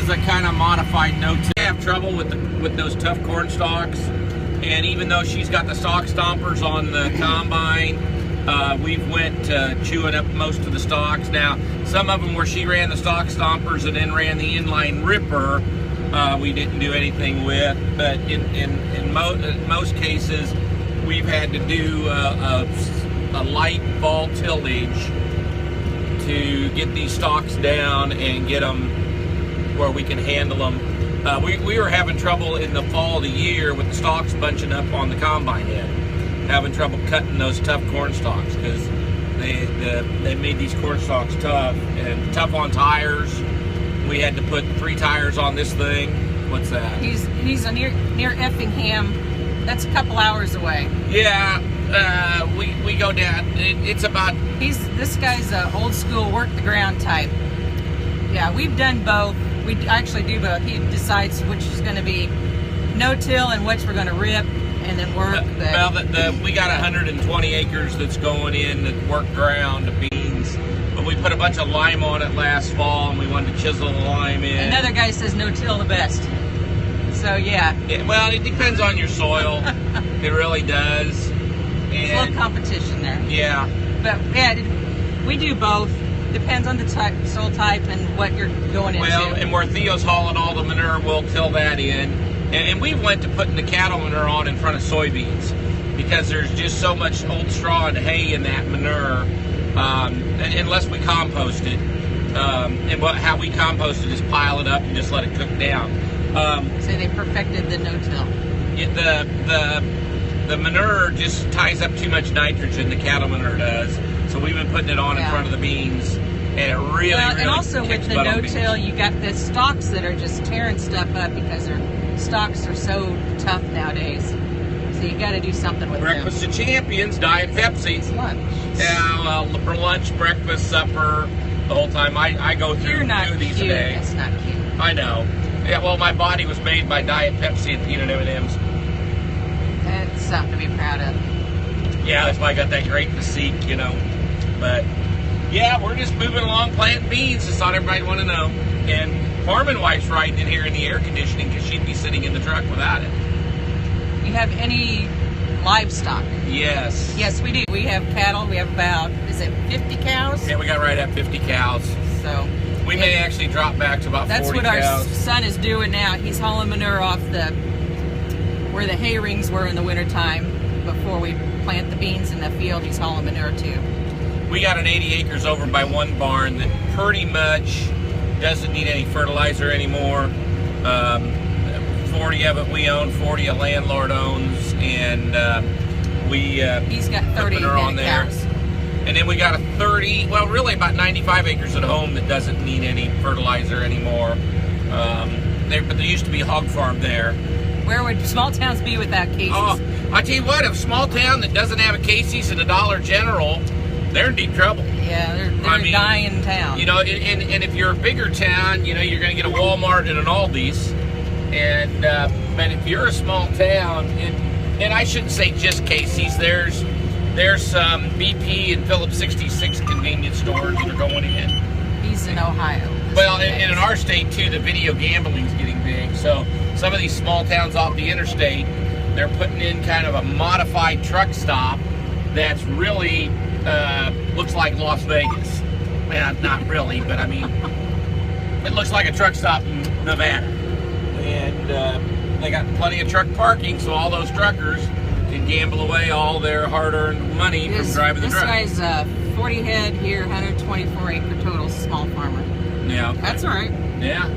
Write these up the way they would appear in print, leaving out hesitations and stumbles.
is a kind of modified no-till. I have trouble with those tough corn stalks, and even though she's got the stalk stompers on the combine, we've went chewing up most of the stalks. Now, some of them where she ran the stalk stompers and then ran the inline ripper, we didn't do anything with, but in most cases, we've had to do a light fall tillage to get these stalks down and get them where we can handle them. We were having trouble in the fall of the year with the stalks bunching up on the combine head, having trouble cutting those tough corn stalks because they made these corn stalks tough and tough on tires. We had to put 3 tires on this thing. What's that? He's near Effingham. That's a couple hours away. Yeah, we go down. It's about. This guy's a old school work the ground type. Yeah, we've done both. We actually do both. He decides which is going to be no-till and which we're going to rip and then work. Well, we got 120 acres that's going in that work ground to beans, but we put a bunch of lime on it last fall and we wanted to chisel the lime in. Another guy says no-till the best. So yeah. Well, it depends on your soil. It really does. There's a little competition there. Yeah. But yeah, we do both. Depends on the soil type and what you're going into. Well, and where Theo's hauling all the manure, we'll till that in. And we went to putting the cattle manure on in front of soybeans because there's just so much old straw and hay in that manure, unless we compost it. And how we compost it is pile it up and just let it cook down. So they perfected the no-till. The manure just ties up too much nitrogen, the cattle manure does. So we've been putting it on in front of the beans, and it really, really and also with the no-till, you got the stalks that are just tearing stuff up because their stalks are so tough nowadays. So you got to do something with Breakfast of Champions, Diet Pepsi. It's lunch. Yeah, for lunch, breakfast, supper, the whole time. I go through 2 of these a day. That's not cute. I know. Yeah, well, my body was made by Diet Pepsi and peanut M&Ms. That's something to be proud of. Yeah, that's why I got that great physique, you know. But, yeah, we're just moving along planting beans. Just thought everybody would want to know. And Farming Wife's riding in here in the air conditioning because she'd be sitting in the truck without it. You have any livestock? Yes. Yes, we do. We have cattle. We have about, is it 50 cows? Yeah, we got right at 50 cows. So we may actually drop back to about 40 cows. That's what our son is doing now. He's hauling manure off where the hay rings were in the wintertime before we plant the beans in the field. He's hauling manure too. We got an 80 acres over by one barn that pretty much doesn't need any fertilizer anymore. 40 of it we own, 40 a landlord owns, and he's got 30 on there. cows. And then we got really about 95 acres at home that doesn't need any fertilizer anymore. But there used to be a hog farm there. Where would small towns be without Casey's? Oh, I tell you what, a small town that doesn't have a Casey's and a Dollar General, they're in deep trouble. Yeah, they're a dying town. You know, and if you're a bigger town, you know, you're going to get a Walmart and an Aldi's. And but if you're a small town, and I shouldn't say just Casey's, there's some BP and Phillips 66 convenience stores that are going in. He's in Ohio. Well, and in our state too, the video gambling's getting big. So some of these small towns off the interstate, they're putting in kind of a modified truck stop that's really looks like Las Vegas. Well, not really, but I mean, it looks like a truck stop in Nevada. And they got plenty of truck parking, so all those truckers can gamble away all their hard-earned money from driving the truck. This guy's 40 head here, 124 acre total, small farmer. Yeah. That's all right. Yeah.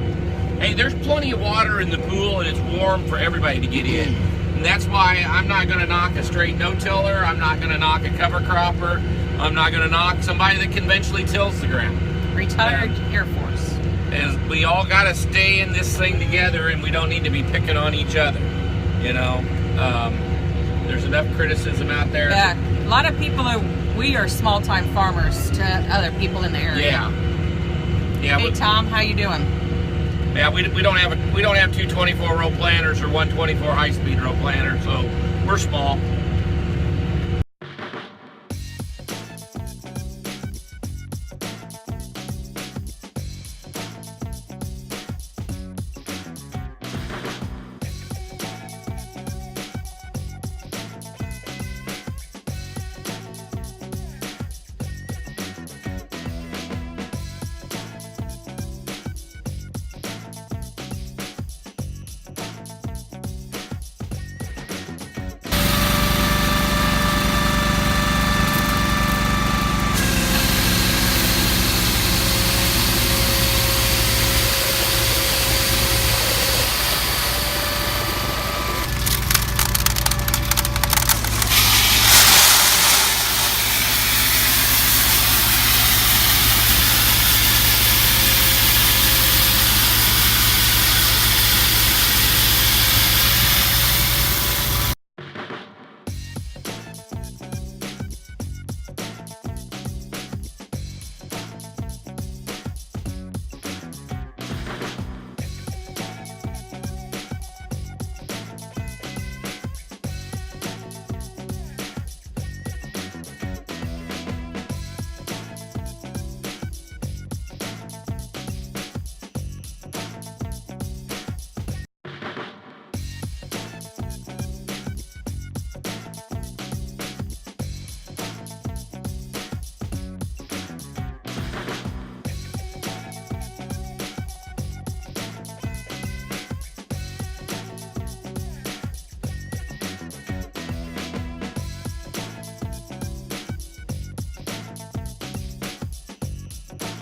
Hey, there's plenty of water in the pool, and it's warm for everybody to get in. And that's why I'm not going to knock a straight no-tiller. I'm not going to knock a cover cropper. I'm not going to knock somebody that conventionally tills the ground. Retired Air Force. As we all got to stay in this thing together, and we don't need to be picking on each other. You know, there's enough criticism out there. Yeah, a lot of people we are small-time farmers to other people in the area. Yeah. Hey Tom, how you doing? Yeah, we don't have two 24-row planters or one 24 high-speed row planter, so we're small.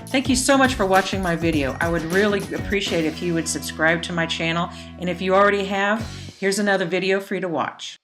Thank you so much for watching my video. I would really appreciate if you would subscribe to my channel, and if you already have, here's another video for you to watch.